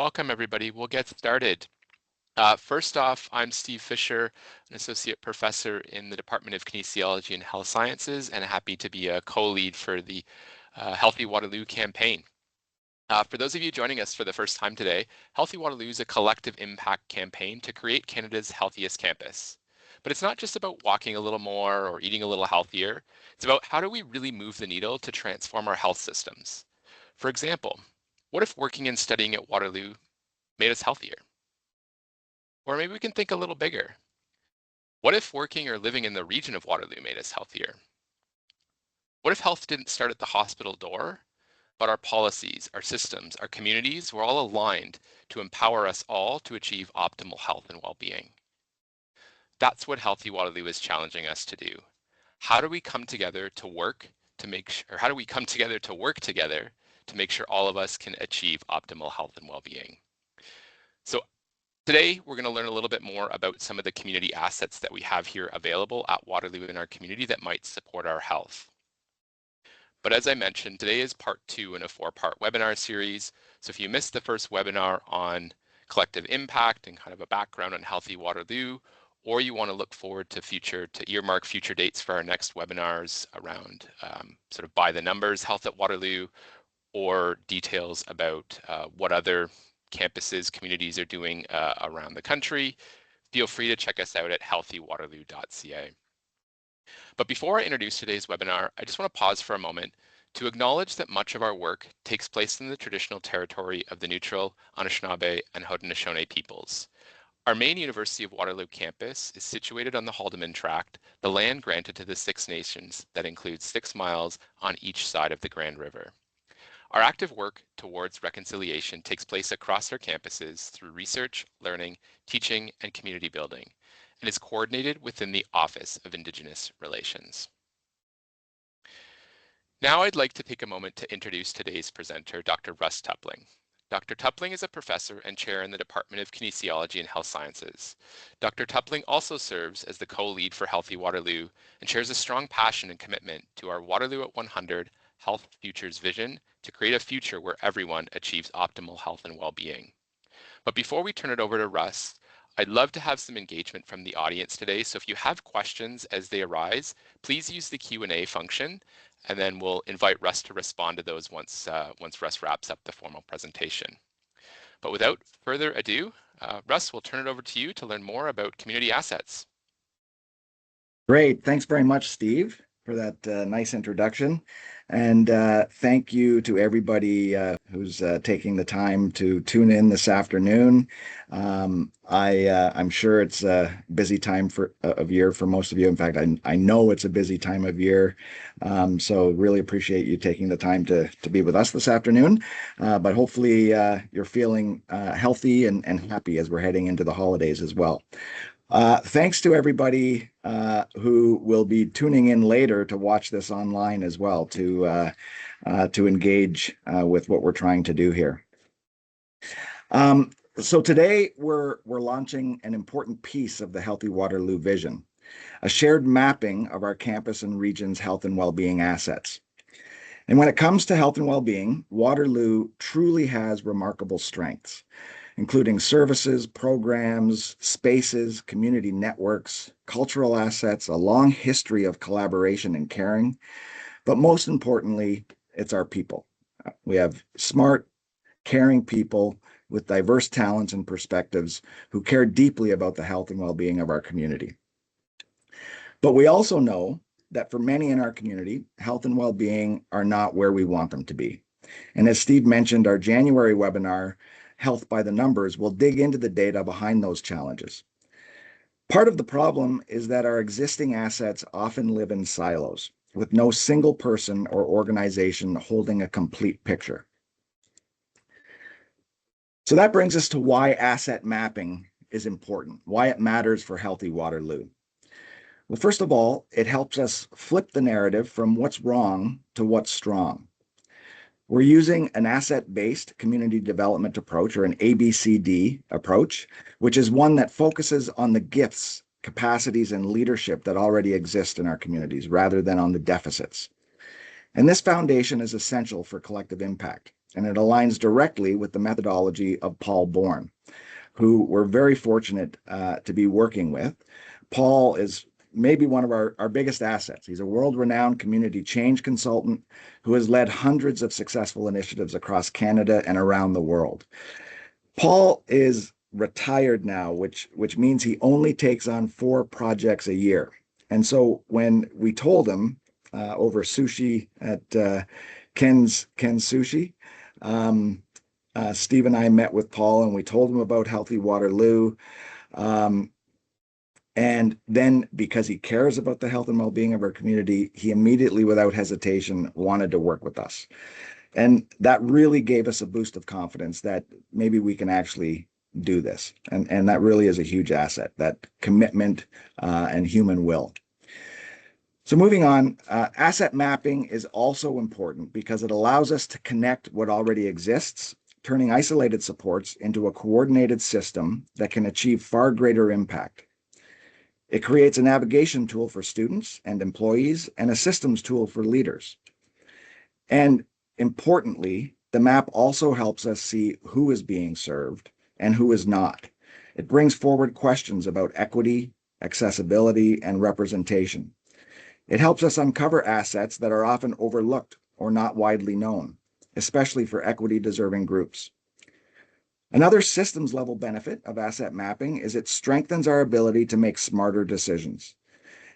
welcome everybody. We'll get started. First off, I'm Steve Fisher, an associate professor in the Department of Kinesiology and Health Sciences, and happy to be a co-lead for the Healthy Waterloo campaign. For those of you joining us for the first time today, Healthy Waterloo is a collective impact campaign to create Canada's healthiest campus. But it's not just about walking a little more or eating a little healthier. It's about how do we really move the needle to transform our health systems. For example, what if working and studying at Waterloo made us healthier? Or maybe we can think a little bigger. What if working or living in the region of Waterloo made us healthier? What if health didn't start at the hospital door, but our policies, our systems, our communities were all aligned to empower us all to achieve optimal health and well-being? That's what Healthy Waterloo is challenging us to do. How do we come together to work to make sure, or how do we come together to work together to make sure all of us can achieve optimal health and well-being? So today, we're going to learn a little bit more about some of the community assets that we have here available at Waterloo in our community that might support our health. But as I mentioned, today is part 2 in a 4-part webinar series. So if you missed the first webinar on collective impact and kind of a background on Healthy Waterloo, or you want to look forward to earmark future dates for our next webinars around sort of by the numbers health at Waterloo, or details about what other campuses, communities are doing around the country, feel free to check us out at healthywaterloo.ca. But before I introduce today's webinar, I just want to pause for a moment to acknowledge that much of our work takes place in the traditional territory of the Neutral, Anishinaabe, and Haudenosaunee peoples. Our main University of Waterloo campus is situated on the Haldimand Tract, the land granted to the Six Nations that includes 6 miles on each side of the Grand River. Our active work towards reconciliation takes place across our campuses through research, learning, teaching, and community building, and is coordinated within the Office of Indigenous Relations. Now I'd like to take a moment to introduce today's presenter, Dr. Russ Tupling. Dr. Tupling is a professor and chair in the Department of Kinesiology and Health Sciences. Dr. Tupling also serves as the co-lead for Healthy Waterloo and shares a strong passion and commitment to our Waterloo at 100 Health Futures vision to create a future where everyone achieves optimal health and well-being. But before we turn it over to Russ, I'd love to have some engagement from the audience today. So if you have questions as they arise, please use the Q&A function, and then we'll invite Russ to respond to those once Russ wraps up the formal presentation. But without further ado, Russ, we'll turn it over to you to learn more about community assets. Great. Thanks very much, Steve, for that nice introduction. And thank you to everybody who's taking the time to tune in this afternoon. I'm sure it's a busy time of year for most of you. In fact, I know it's a busy time of year. So really appreciate you taking the time to be with us this afternoon. But hopefully you're feeling healthy and happy as we're heading into the holidays as well. Thanks to everybody who will be tuning in later to watch this online as well, to engage with what we're trying to do here. So today we're launching an important piece of the Healthy Waterloo vision, a shared mapping of our campus and region's health and well-being assets. And when it comes to health and well-being, Waterloo truly has remarkable strengths, including services, programs, spaces, community networks, cultural assets, a long history of collaboration and caring. But most importantly, it's our people. We have smart, caring people with diverse talents and perspectives who care deeply about the health and well-being of our community. But we also know that for many in our community, health and well-being are not where we want them to be. And as Steve mentioned, our January webinar, Health by the Numbers, will dig into the data behind those challenges. Part of the problem is that our existing assets often live in silos, with no single person or organization holding a complete picture. So that brings us to why asset mapping is important, why it matters for Healthy Waterloo. Well, first of all, it helps us flip the narrative from what's wrong to what's strong. We're using an asset-based community development approach, or an ABCD approach, which is one that focuses on the gifts, capacities, and leadership that already exist in our communities rather than on the deficits. And this foundation is essential for collective impact. and it aligns directly with the methodology of Paul Bourne, who we're very fortunate to be working with. Paul is maybe one of our biggest assets. He's a world-renowned community change consultant who has led hundreds of successful initiatives across Canada and around the world. Paul is retired now, which means he only takes on 4 projects a year. And so when we told him over sushi at Ken's Sushi, Steve and I met with Paul and we told him about Healthy Waterloo. And then because he cares about the health and well-being of our community, he immediately, without hesitation, wanted to work with us. And that really gave us a boost of confidence that maybe we can actually do this. And that really is a huge asset, that commitment and human will. So moving on, asset mapping is also important because it allows us to connect what already exists, turning isolated supports into a coordinated system that can achieve far greater impact. It creates a navigation tool for students and employees and a systems tool for leaders. And importantly, the map also helps us see who is being served and who is not. It brings forward questions about equity, accessibility, and representation. It helps us uncover assets that are often overlooked or not widely known, especially for equity-deserving groups. Another systems-level benefit of asset mapping is it strengthens our ability to make smarter decisions.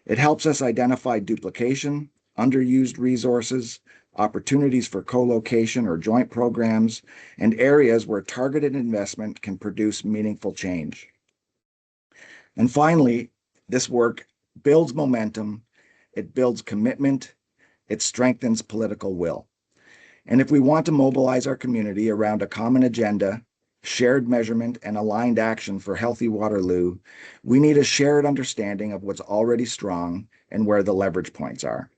It helps us identify duplication, underused resources, opportunities for co-location or joint programs, and areas where targeted investment can produce meaningful change. And finally, this work builds momentum, it builds commitment, it strengthens political will. And if we want to mobilize our community around a common agenda, shared measurement, and aligned action for Healthy Waterloo, we need a shared understanding of what's already strong and where the leverage points are.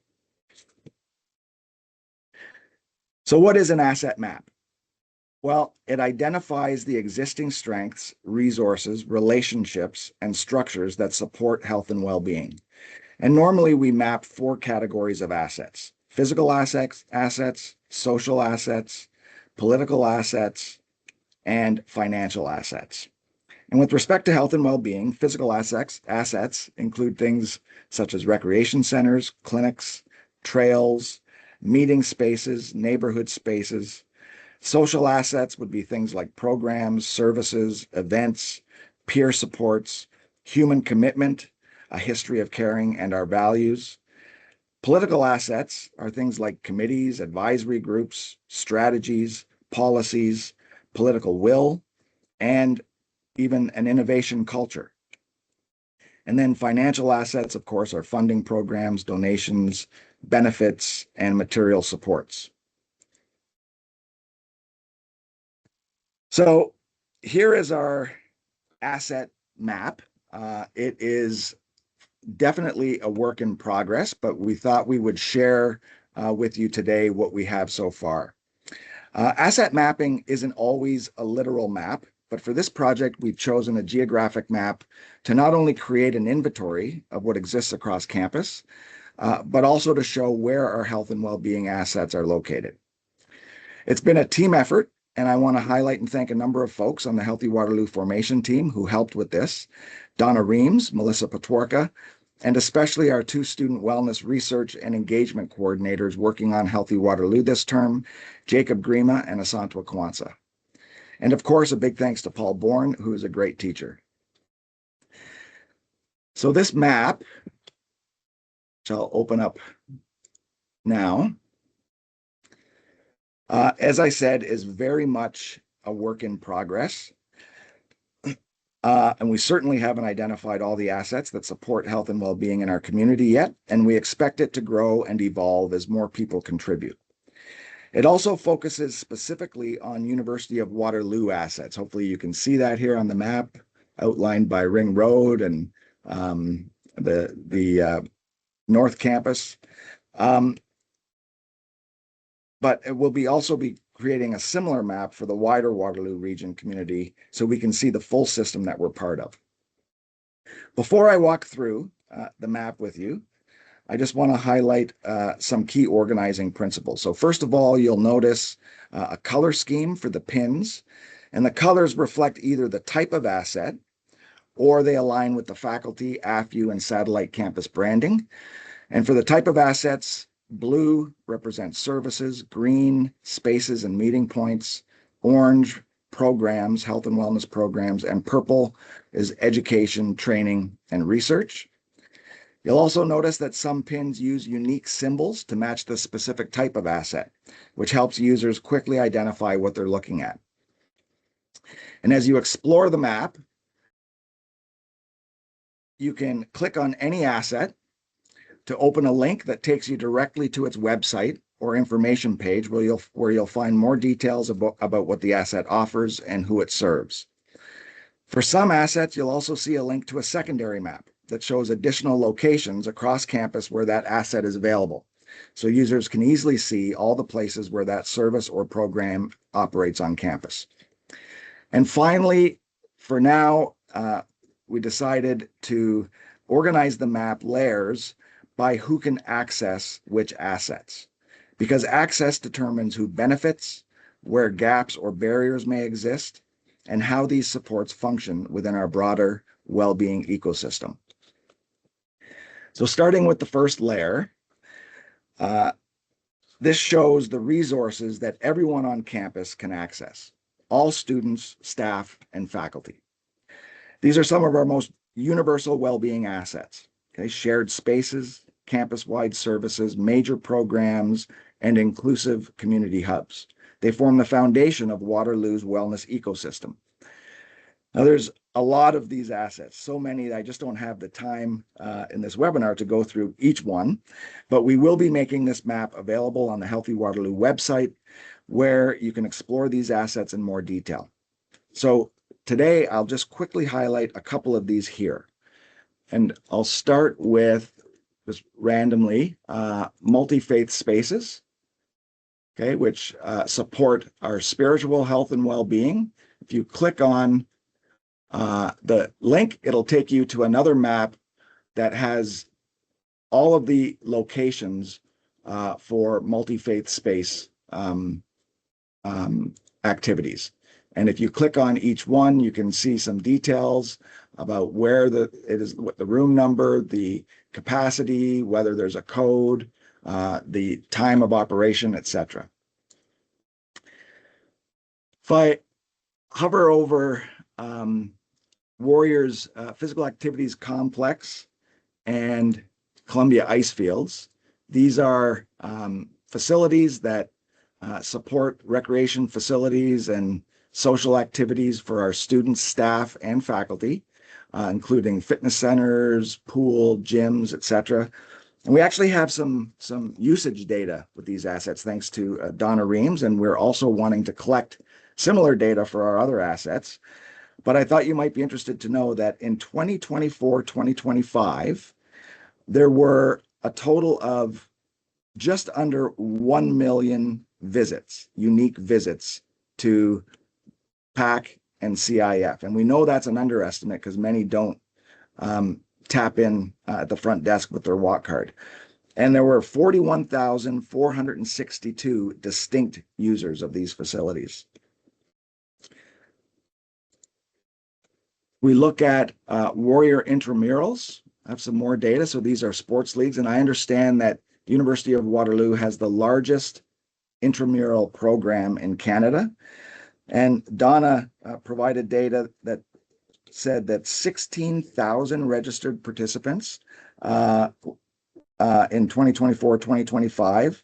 So what is an asset map? Well, it identifies the existing strengths, resources, relationships, and structures that support health and well-being. And normally we map 4 categories of assets: physical assets, social assets, political assets, and financial assets. And with respect to health and well-being, physical assets include things such as recreation centers, clinics, trails, meeting spaces, neighborhood spaces. Social assets would be things like programs, services, events, peer supports, human commitment, a history of caring, and our values. Political assets are things like committees, advisory groups, strategies, policies, political will, and even an innovation culture. And then financial assets, of course, are funding programs, donations, benefits, and material supports. So here is our asset map. It is definitely a work in progress, but we thought we would share with you today what we have so far. Asset mapping isn't always a literal map, but for this project, we've chosen a geographic map to not only create an inventory of what exists across campus, but also to show where our health and well-being assets are located. It's been a team effort, and I want to highlight and thank a number of folks on the Healthy Waterloo formation team who helped with this: Donna Reams, Melissa Patworka, and especially our 2 student wellness research and engagement coordinators working on Healthy Waterloo this term, Jacob Grima and Asantwa Kwanzaa. And of course, a big thanks to Paul Bourne, who is a great teacher. So this map, which I'll open up now, as I said, is very much a work in progress. And we certainly haven't identified all the assets that support health and well-being in our community yet, and we expect it to grow and evolve as more people contribute. It also focuses specifically on University of Waterloo assets. Hopefully you can see that here on the map, outlined by Ring Road and the North Campus. But it will also be creating a similar map for the wider Waterloo region community so we can see the full system that we're part of. Before I walk through the map with you, I just want to highlight some key organizing principles. So first of all, you'll notice a color scheme for the pins, and the colors reflect either the type of asset or they align with the faculty, AFU, and satellite campus branding. And for the type of assets, blue represents services, green, spaces and meeting points, orange, programs, health and wellness programs, and purple is education, training, and research. You'll also notice that some pins use unique symbols to match the specific type of asset, which helps users quickly identify what they're looking at. And as you explore the map, you can click on any asset to open a link that takes you directly to its website or information page where you'll find more details about what the asset offers and who it serves. For some assets, you'll also see a link to a secondary map that shows additional locations across campus where that asset is available. So users can easily see all the places where that service or program operates on campus. And finally, for now, we decided to organize the map layers by who can access which assets, because access determines who benefits, where gaps or barriers may exist, and how these supports function within our broader well-being ecosystem. So starting with the first layer, this shows the resources that everyone on campus can access, all students, staff, and faculty. These are some of our most universal well-being assets, okay? Shared spaces, campus-wide services, major programs, and inclusive community hubs. They form the foundation of Waterloo's wellness ecosystem. Now, there's a lot of these assets, so many that I just don't have the time in this webinar to go through each one, but we will be making this map available on the Healthy Waterloo website, where you can explore these assets in more detail. So today, I'll just quickly highlight a couple of these here. And I'll start with, just randomly, multi-faith spaces, okay, which support our spiritual health and well-being. If you click on the link, it'll take you to another map that has all of the locations for multi-faith space activities. And if you click on each one, you can see some details about where it is, what the room number, the capacity, whether there's a code, the time of operation, etc. If I hover over Warriors Physical Activities Complex and Columbia Ice Fields, these are facilities that support recreation facilities and social activities for our students, staff, and faculty, including fitness centers, pool, gyms, etc. And we actually have some usage data with these assets, thanks to Donna Reams, and we're also wanting to collect similar data for our other assets. But I thought you might be interested to know that in 2024-2025, there were a total of just under 1 million visits, unique visits to PAC and CIF. And we know that's an underestimate because many don't tap in at the front desk with their walk card. And there were 41,462 distinct users of these facilities. We look at Warrior intramurals. I have some more data. So these are sports leagues. And I understand that the University of Waterloo has the largest intramural program in Canada. And Donna provided data that said that 16,000 registered participants in 2024-2025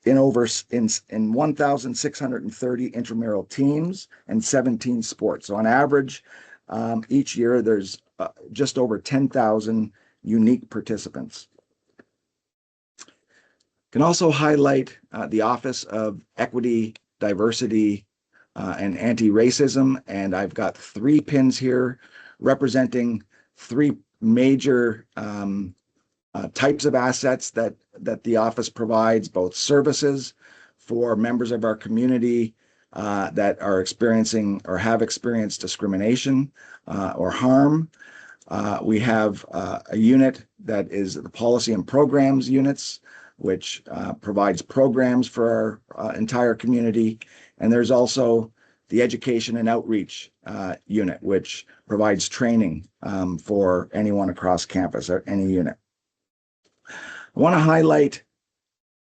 in 1,630 intramural teams and 17 sports. So on average, each year there's just over 10,000 unique participants. Can also highlight the Office of Equity, Diversity, and Anti-Racism, and I've got 3 pins here representing 3 major types of assets that the office provides, both services for members of our community that are experiencing or have experienced discrimination or harm, We have a unit that is the policy and programs units, which provides programs for our entire community. And there's also the education and outreach unit, which provides training for anyone across campus or any unit. I want to highlight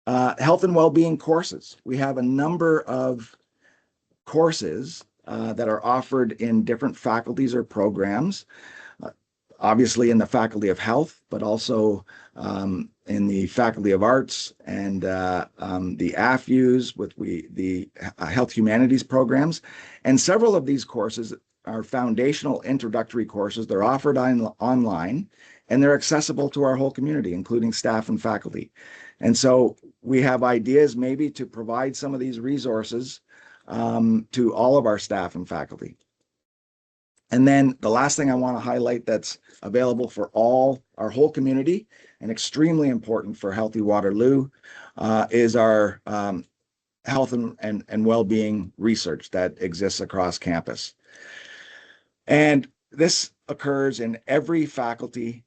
health and well-being courses. We have a number of courses that are offered in different faculties or programs, obviously in the Faculty of Health, but also in the Faculty of Arts and the AFUs with the Health Humanities programs. And several of these courses are foundational introductory courses. They're offered online, and they're accessible to our whole community, including staff and faculty. And so we have ideas maybe to provide some of these resources to all of our staff and faculty. And then the last thing I want to highlight that's available for our whole community and extremely important for Healthy Waterloo is our health and well-being research that exists across campus. And this occurs in every faculty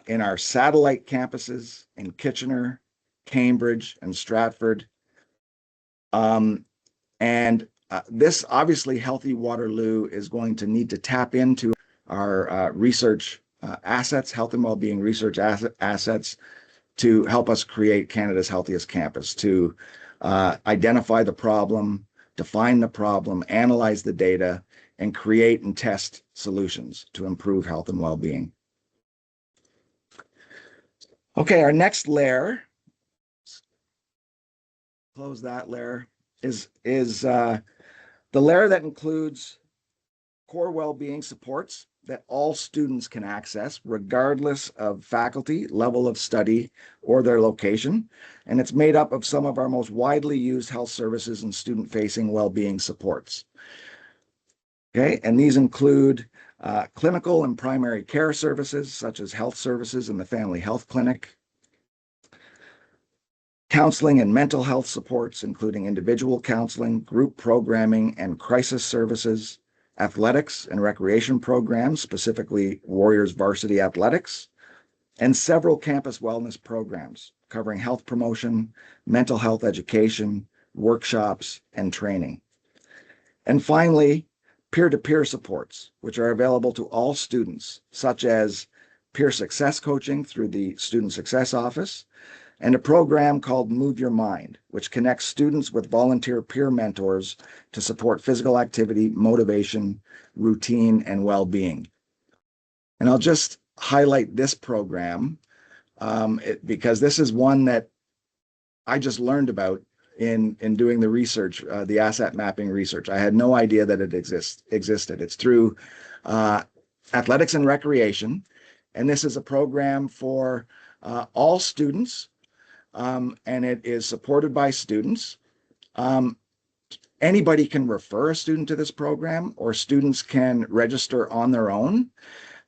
in our satellite campuses in Kitchener, Cambridge, and Stratford. And this obviously Healthy Waterloo is going to need to tap into our research assets, health and well-being research assets to help us create Canada's healthiest campus, to identify the problem, define the problem, analyze the data, and create and test solutions to improve health and well-being. Okay, our next layer, close that layer, is the layer that includes core well-being supports that all students can access regardless of faculty, level of study, or their location. And it's made up of some of our most widely used health services and student-facing well-being supports. Okay, and these include clinical and primary care services, such as health services in the family health clinic, counseling and mental health supports, including individual counseling, group programming, and crisis services, athletics and recreation programs, specifically Warriors Varsity Athletics, and several campus wellness programs covering health promotion, mental health education, workshops, and training. And finally, peer-to-peer supports, which are available to all students, such as peer success coaching through the Student Success Office, and a program called Move Your Mind, which connects students with volunteer peer mentors to support physical activity, motivation, routine, and well-being. And I'll just highlight this program because this is one that I just learned about in doing the research, the asset mapping research. I had no idea that it existed. It's through athletics and recreation, and this is a program for all students, and it is supported by students. Anybody can refer a student to this program, or students can register on their own.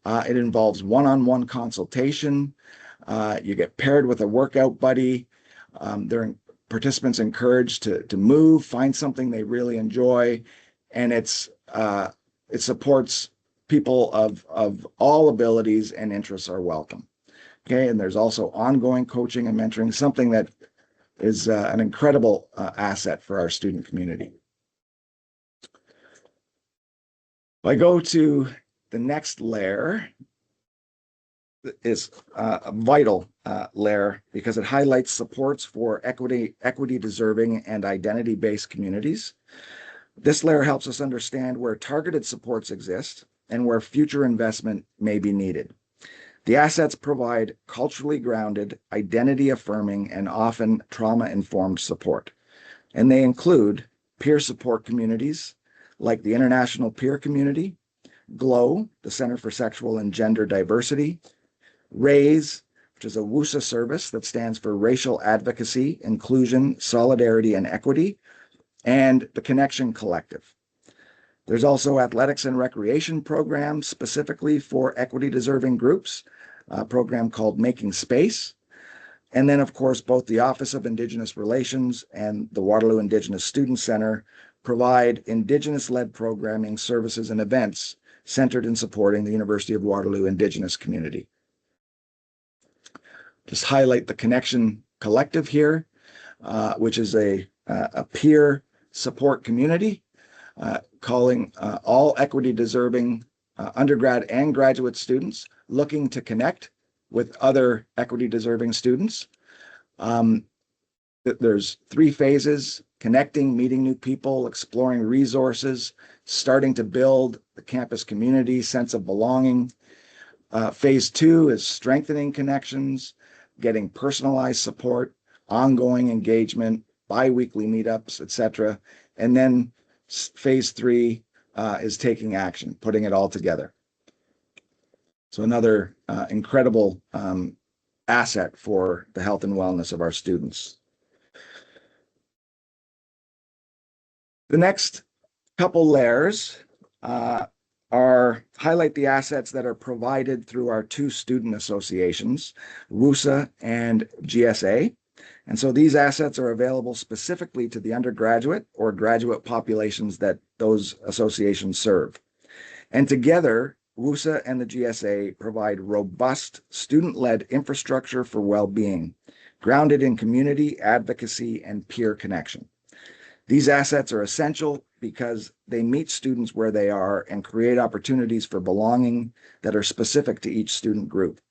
It involves one-on-one consultation. You get paired with a workout buddy. Participants encouraged to move, find something they really enjoy, and it supports people of all abilities and interests are welcome. Okay, and there's also ongoing coaching and mentoring, something that is an incredible asset for our student community. If I go to the next layer, is a vital layer because it highlights supports for equity deserving and identity-based communities. This layer helps us understand where targeted supports exist and where future investment may be needed. The assets provide culturally grounded, identity-affirming, and often trauma-informed support. And they include peer support communities like the International Peer Community, GLOW, the Center for Sexual and Gender Diversity, RAISE, which is a WUSA service that stands for Racial Advocacy, Inclusion, Solidarity, and Equity, and the Connection Collective. There's also athletics and recreation programs specifically for equity-deserving groups, a program called Making Space. And then, of course, both the Office of Indigenous Relations and the Waterloo Indigenous Student Center provide Indigenous-led programming, services, and events centered in supporting the University of Waterloo Indigenous community. Just highlight the Connection Collective here, which is a peer support community calling all equity deserving undergrad and graduate students looking to connect with other equity deserving students. There's 3 phases: connecting, meeting new people, exploring resources, starting to build the campus community sense of belonging. Phase 2 is strengthening connections, getting personalized support, ongoing engagement, bi-weekly meetups, etc. And then phase 3 is taking action, putting it all together. So another incredible asset for the health and wellness of our students. The next couple layers highlight the assets that are provided through our 2 student associations, WUSA and GSA. And so these assets are available specifically to the undergraduate or graduate populations that those associations serve. And together, WUSA and the GSA provide robust student-led infrastructure for well-being, grounded in community, advocacy, and peer connection. These assets are essential because they meet students where they are and create opportunities for belonging that are specific to each student group.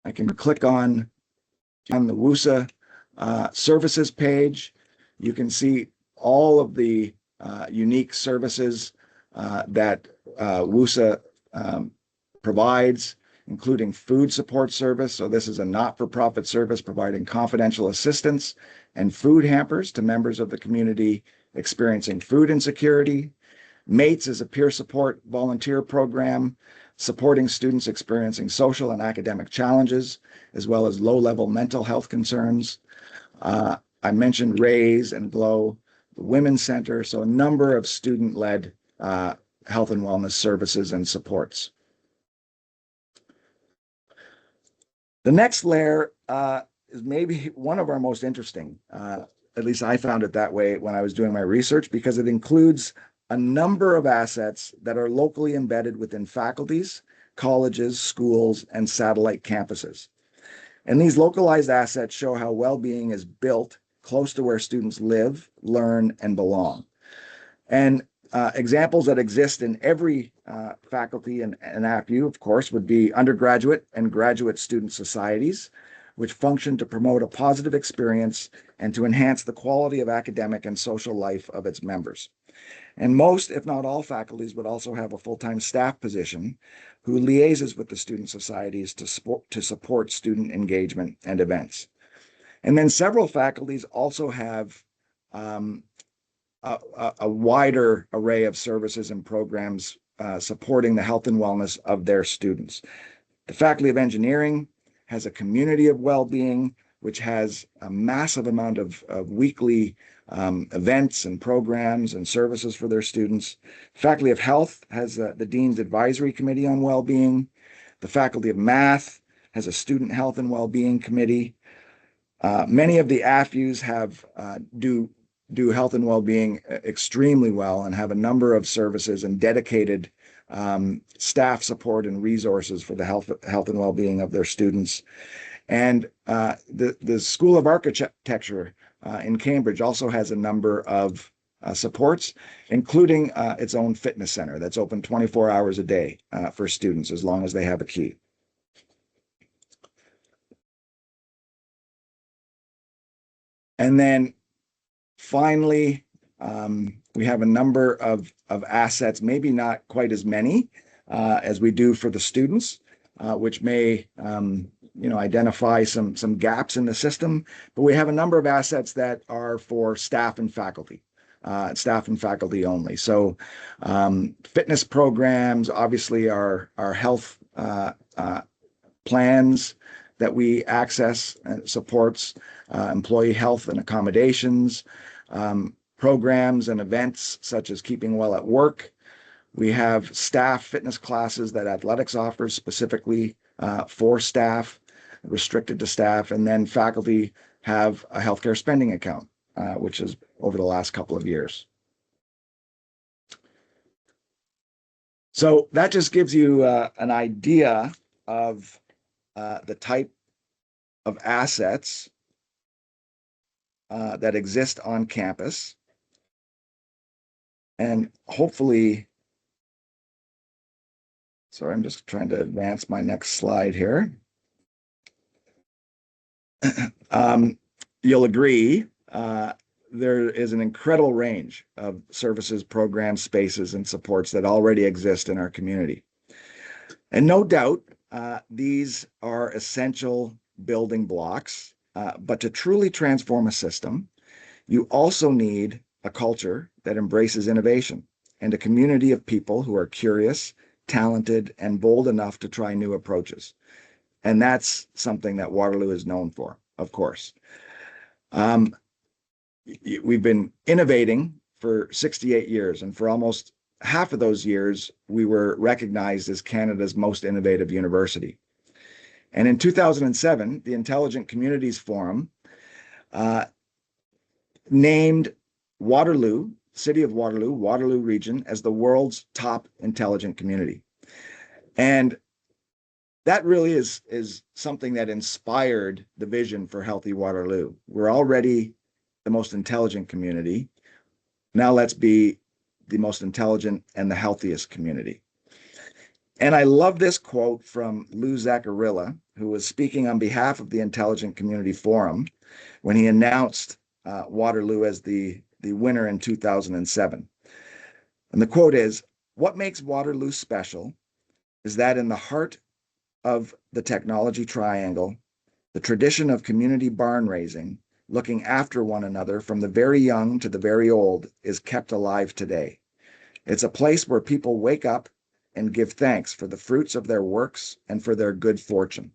I can click on the WUSA services page. You can see all of the unique services that WUSA provides, including food support service. So this is a not-for-profit service providing confidential assistance and food hampers to members of the community experiencing food insecurity. MATES is a peer support volunteer program supporting students experiencing social and academic challenges, as well as low-level mental health concerns. I mentioned RAISE and GLOW, the Women's Center, so a number of student-led health and wellness services and supports. The next layer is maybe one of our most interesting. At least I found it that way when I was doing my research, because it includes a number of assets that are locally embedded within faculties, colleges, schools, and satellite campuses. And these localized assets show how well-being is built close to where students live, learn, and belong. And examples that exist in every faculty and AFU, of course, would be undergraduate and graduate student societies, which function to promote a positive experience and to enhance the quality of academic and social life of its members. And most, if not all, faculties would also have a full-time staff position who liaises with the student societies to support student engagement and events. And then several faculties also have a wider array of services and programs supporting the health and wellness of their students. The Faculty of Engineering has a community of well-being, which has a massive amount of weekly events and programs and services for their students. Faculty of Health has the Dean's Advisory Committee on Well-being. The Faculty of Math has a Student Health and Well-being Committee. Many of the AFUs do health and well-being extremely well and have a number of services and dedicated staff support and resources for the health and well-being of their students. And the School of Architecture in Cambridge also has a number of supports, including its own fitness center that's open 24 hours a day for students as long as they have a key. And then finally, we have a number of assets, maybe not quite as many as we do for the students, which may identify some gaps in the system, but we have a number of assets that are for staff and faculty only. So fitness programs, obviously our health plans that we access and supports employee health and accommodations, programs and events such as Keeping Well at Work. We have staff fitness classes that athletics offers specifically for staff, restricted to staff, and then faculty have a healthcare spending account, which is over the last couple of years. So that just gives you an idea of the type of assets that exist on campus. And hopefully, sorry, I'm just trying to advance my next slide here. You'll agree, there is an incredible range of services, programs, spaces, and supports that already exist in our community. And no doubt, these are essential building blocks, but to truly transform a system, you also need a culture that embraces innovation and a community of people who are curious, talented, and bold enough to try new approaches. And that's something that Waterloo is known for, of course. Um, we've been innovating for 68 years, and for almost half of those years, we were recognized as Canada's most innovative university. And in 2007, the Intelligent Communities Forum uh, named Waterloo, City of Waterloo, Waterloo region, as the world's top intelligent community. And that really is something that inspired the vision for Healthy Waterloo. We're already the most intelligent community. Now let's be the most intelligent and the healthiest community. And I love this quote from Lou Zaccarilla, who was speaking on behalf of the Intelligent Community Forum when he announced Waterloo as the winner in 2007. And the quote is, "What makes Waterloo special is that in the heart of the technology triangle, the tradition of community barn raising, looking after one another from the very young to the very old, is kept alive today. It's a place where people wake up and give thanks for the fruits of their works and for their good fortune."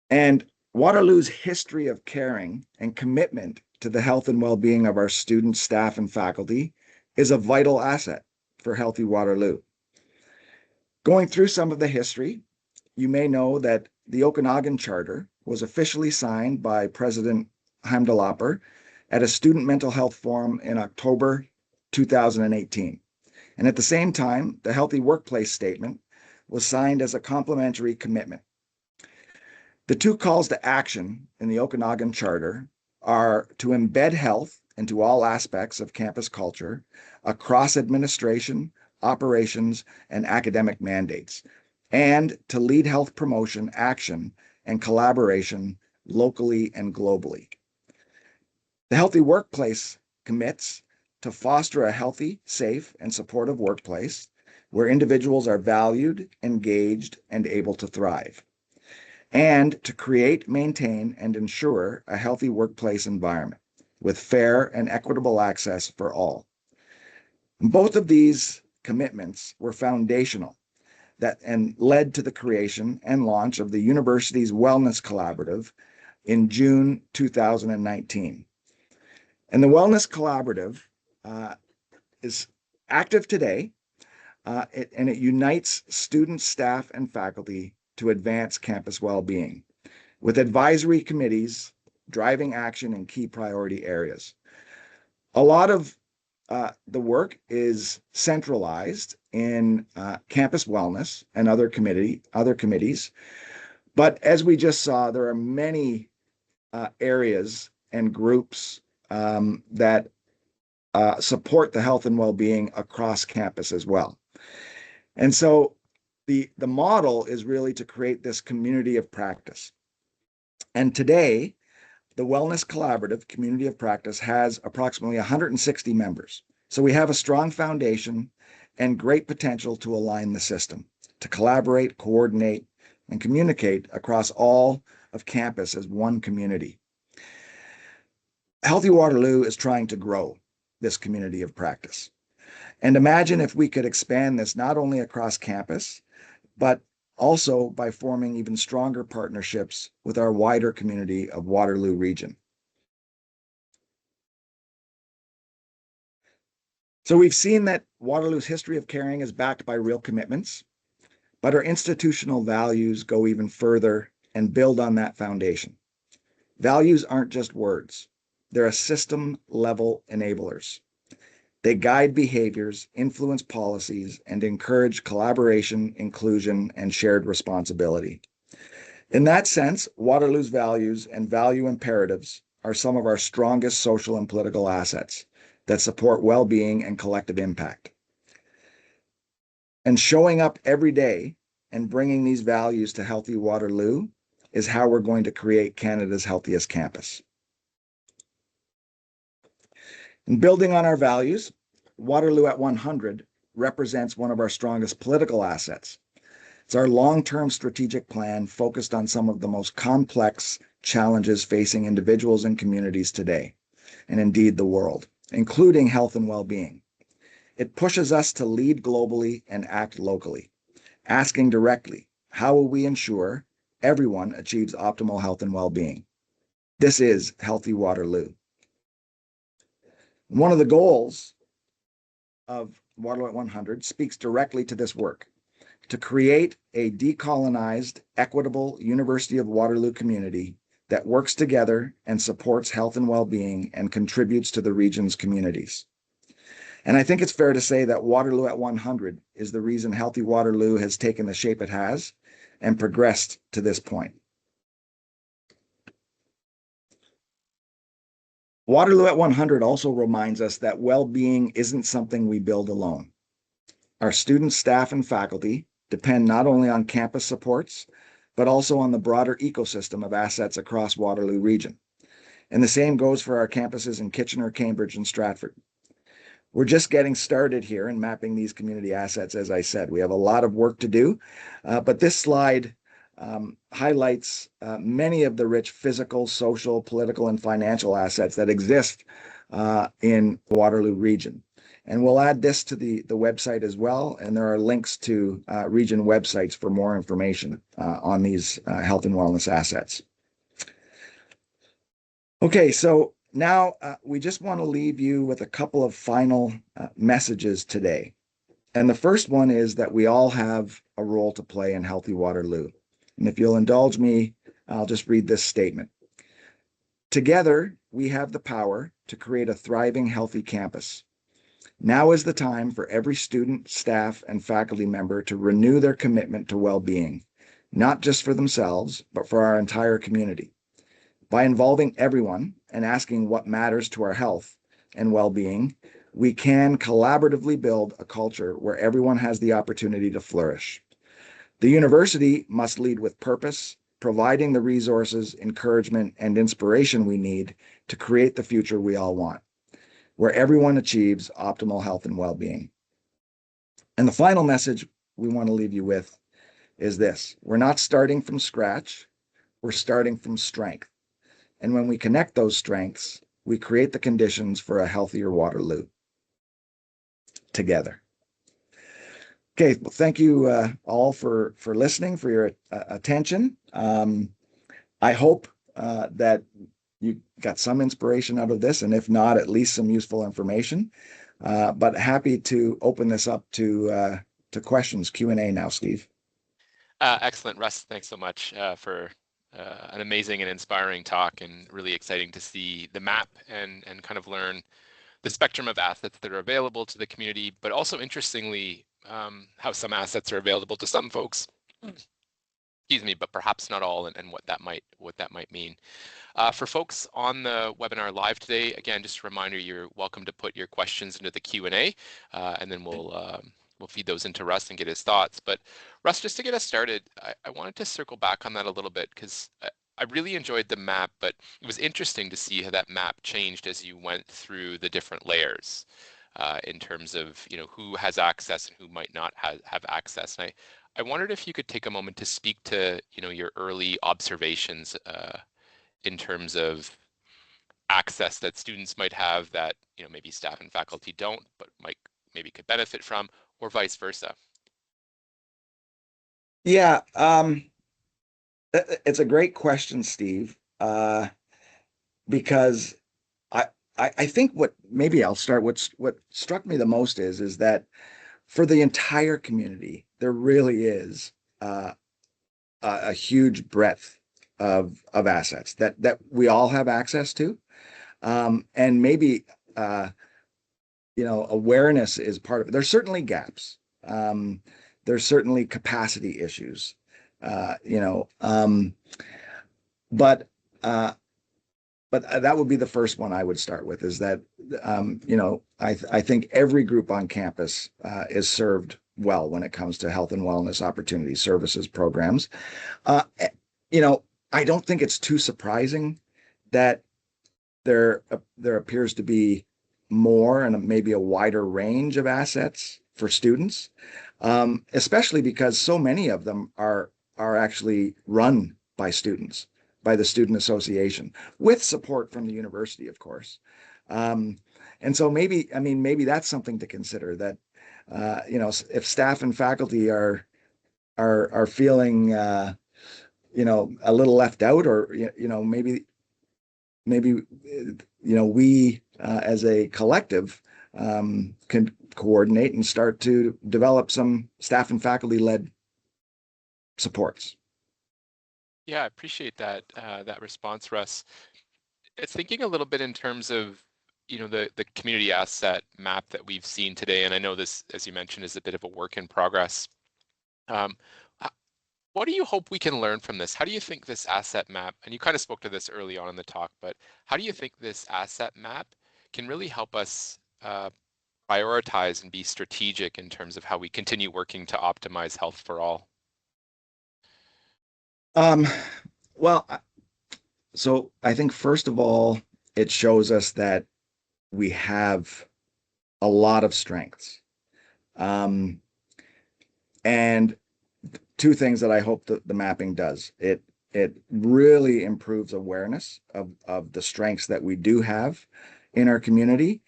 And Waterloo's history of caring and commitment to the health and well-being of our students, staff, and faculty is a vital asset for Healthy Waterloo. Going through some of the history, you may know that the Okanagan Charter was officially signed by President Heimdallr at a student mental health forum in October 2018. And at the same time, the Healthy Workplace Statement was signed as a complementary commitment. The two calls to action in the Okanagan Charter are to embed health into all aspects of campus culture across administration, operations, and academic mandates, and to lead health promotion action and collaboration locally and globally. The Healthy Workplace commits to foster a healthy, safe, and supportive workplace where individuals are valued, engaged, and able to thrive, and to create, maintain, and ensure a healthy workplace environment with fair and equitable access for all. Both of these commitments were foundational and led to the creation and launch of the university's Wellness Collaborative in June 2019. And the Wellness Collaborative is active today, and it unites students, staff, and faculty to advance campus well-being, with advisory committees driving action in key priority areas. A lot of the work is centralized in campus wellness and other committees. But as we just saw, there are many areas and groups that support the health and well-being across campus as well. And so the model is really to create this community of practice. And today, the Wellness Collaborative Community of Practice has approximately 160 members. So we have a strong foundation and great potential to align the system, to collaborate, coordinate, and communicate across all of campus as one community. Healthy Waterloo is trying to grow this community of practice. And imagine if we could expand this not only across campus, but also by forming even stronger partnerships with our wider community of Waterloo region. So we've seen that Waterloo's history of caring is backed by real commitments, but our institutional values go even further and build on that foundation. Values aren't just words, they're a system level enablers. They guide behaviors, influence policies, and encourage collaboration, inclusion, and shared responsibility. In that sense, Waterloo's values and value imperatives are some of our strongest social and political assets that support well-being and collective impact. And showing up every day and bringing these values to Healthy Waterloo is how we're going to create Canada's healthiest campus. And building on our values, Waterloo at 100 represents one of our strongest political assets. It's our long-term strategic plan focused on some of the most complex challenges facing individuals and communities today, and indeed the world, including health and well-being. It pushes us to lead globally and act locally, asking directly, how will we ensure everyone achieves optimal health and well-being? This is Healthy Waterloo. One of the goals of Waterloo at 100 speaks directly to this work, to create a decolonized, equitable University of Waterloo community that works together and supports health and well-being and contributes to the region's communities. And I think it's fair to say that Waterloo at 100 is the reason Healthy Waterloo has taken the shape it has and progressed to this point. Waterloo at 100 also reminds us that well-being isn't something we build alone. Our students, staff, and faculty depend not only on campus supports, but also on the broader ecosystem of assets across Waterloo region. And the same goes for our campuses in Kitchener, Cambridge, and Stratford. We're just getting started here in mapping these community assets, as I said. We have a lot of work to do, but this slide highlights many of the rich physical, social, political, and financial assets that exist in Waterloo region. And we'll add this to the website as well. And there are links to region websites for more information on these health and wellness assets. Okay, so now we just want to leave you with a couple of final messages today. And the first one is that we all have a role to play in Healthy Waterloo. And if you'll indulge me, I'll just read this statement. Together, we have the power to create a thriving, healthy campus. Now is the time for every student, staff, and faculty member to renew their commitment to well-being, not just for themselves, but for our entire community. By involving everyone and asking what matters to our health and well-being, we can collaboratively build a culture where everyone has the opportunity to flourish. The university must lead with purpose, providing the resources, encouragement, and inspiration we need to create the future we all want, where everyone achieves optimal health and well-being. And the final message we want to leave you with is this: we're not starting from scratch, we're starting from strength. And when we connect those strengths, we create the conditions for a healthier Waterloo together. Okay, well, thank you all for listening, for your attention. I hope that you got some inspiration out of this, and if not, at least some useful information. But happy to open this up to questions, Q&A now, Steve. Excellent, Russ. Thanks so much for an amazing and inspiring talk, and really exciting to see the map and kind of learn the spectrum of assets that are available to the community, but also interestingly, how some assets are available to some folks, excuse me, but perhaps not all, and what that might mean. For folks on the webinar live today, again, just a reminder, you're welcome to put your questions into the Q&A, and then we'll feed those into Russ and get his thoughts. But Russ, just to get us started, I wanted to circle back on that a little bit, because I really enjoyed the map, but it was interesting to see how that map changed as you went through the different layers in terms of who has access and who might not have access. And I wondered if you could take a moment to speak to your early observations in terms of access that students might have that maybe staff and faculty don't, but maybe could benefit from, or vice versa. Yeah, it's a great question, Steve, because I think maybe I'll start. What struck me the most is that for the entire community, there really is a huge breadth of assets that we all have access to, and maybe awareness is part of it. There's certainly gaps. Um, there's certainly capacity issues. Uh, you know, um, but uh, but that would be the first one I would start with is that I think every group on campus is served well when it comes to health and wellness opportunities, services, programs. Uh, you know, I don't think it's too surprising that there appears to be more and maybe a wider range of assets for students, especially because so many of them are actually run by students, by the student association, with support from the university, of course. Um, and so maybe that's something to consider that if staff and faculty are feeling a little left out, or maybe we as a collective can coordinate and start to develop some staff and faculty led supports. Yeah, I appreciate that response, Russ. Thinking a little bit in terms of the community asset map that we've seen today, and I know this, as you mentioned, is a bit of a work in progress. Um, what do you hope we can learn from this? How do you think this asset map, and you kind of spoke to this early on in the talk, but how do you think this asset map can really help us prioritize and be strategic in terms of how we continue working to optimize health for all? Um, well, so I think first of all, it shows us that we have a lot of strengths. Um, and two things that I hope that the mapping does. It really improves awareness of the strengths that we do have in our community,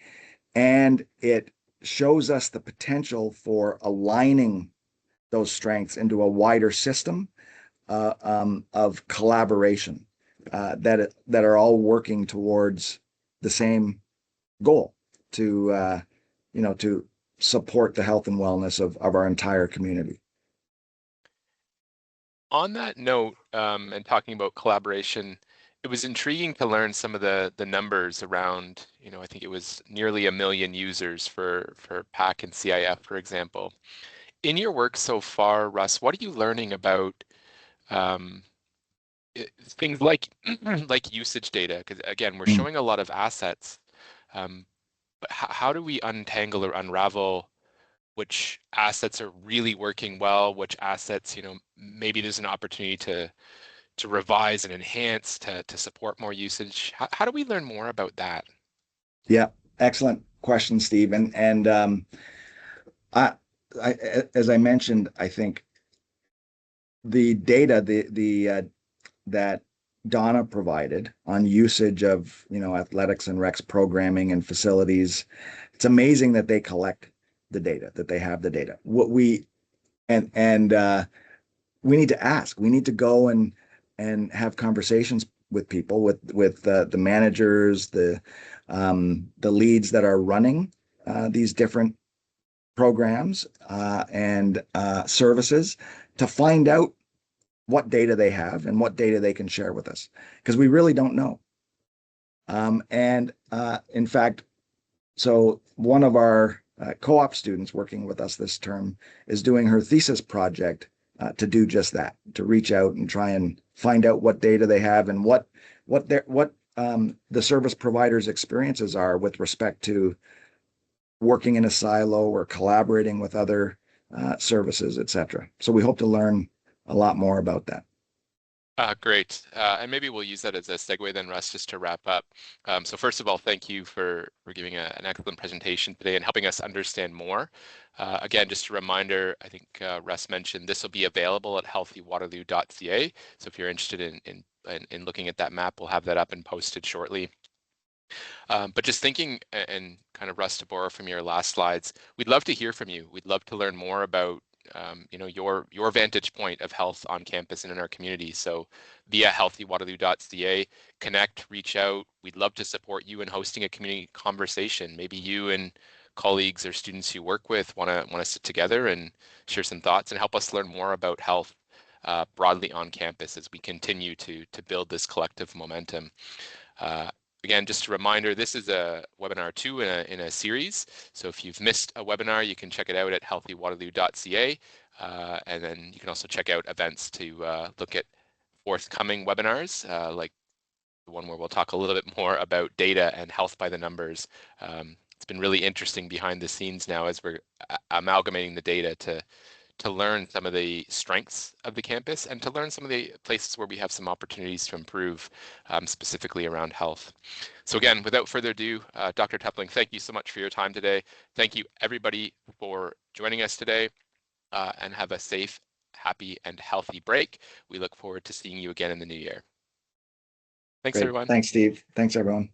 and it shows us the potential for aligning those strengths into a wider system of collaboration that are all working towards the same goal to support the health and wellness of our entire community. On that note, and talking about collaboration, it was intriguing to learn some of the numbers around, I think it was nearly 1 million users for PAC and CIF, for example. In your work so far, Russ, what are you learning about um, things like like usage data? Because again, we're Mm. showing a lot of assets, but how do we untangle or unravel which assets are really working well, which assets, maybe there's an opportunity to revise and enhance to support more usage. How do we learn more about that? Yeah, excellent question, Steve. And I, I, as I mentioned, I think the data that Donna provided on usage of athletics and Rex programming and facilities, it's amazing that they collect the data, that they have the data. What we and we need to ask. We need to go and have conversations with people, with the managers, the leads that are running these different programs and services to find out what data they have and what data they can share with us, because we really don't know. And in fact, so one of our co-op students working with us this term is doing her thesis project to do just that, to reach out and try and find out what data they have and what the service providers' experiences are with respect to working in a silo or collaborating with other services, et cetera. So we hope to learn a lot more about that. Great. And maybe we'll use that as a segue then, Russ, just to wrap up. So first of all, thank you for giving an excellent presentation today and helping us understand more. Again, just a reminder, I think Russ mentioned this will be available at healthywaterloo.ca. So if you're interested in looking at that map, we'll have that up and posted shortly. But just thinking and kind of Russ, to borrow from your last slides, we'd love to hear from you. We'd love to learn more about your vantage point of health on campus and in our community. So via healthywaterloo.ca, connect, reach out. We'd love to support you in hosting a community conversation. Maybe you and colleagues or students you work with want to sit together and share some thoughts and help us learn more about health broadly on campus as we continue to build this collective momentum. Uh, Again, just a reminder, this is a webinar 2 in a series. So if you've missed a webinar, you can check it out at healthywaterloo.ca. And then you can also check out events to look at forthcoming webinars, like the one where we'll talk a little bit more about data and health by the numbers. It's been really interesting behind the scenes now as we're amalgamating the data to learn some of the strengths of the campus and to learn some of the places where we have some opportunities to improve, specifically around health. So again, without further ado, Dr. Tepling, thank you so much for your time today. Thank you everybody for joining us today, and have a safe, happy, and healthy break. We look forward to seeing you again in the new year. Thanks, Great. everyone. Thanks, Steve. Thanks, everyone.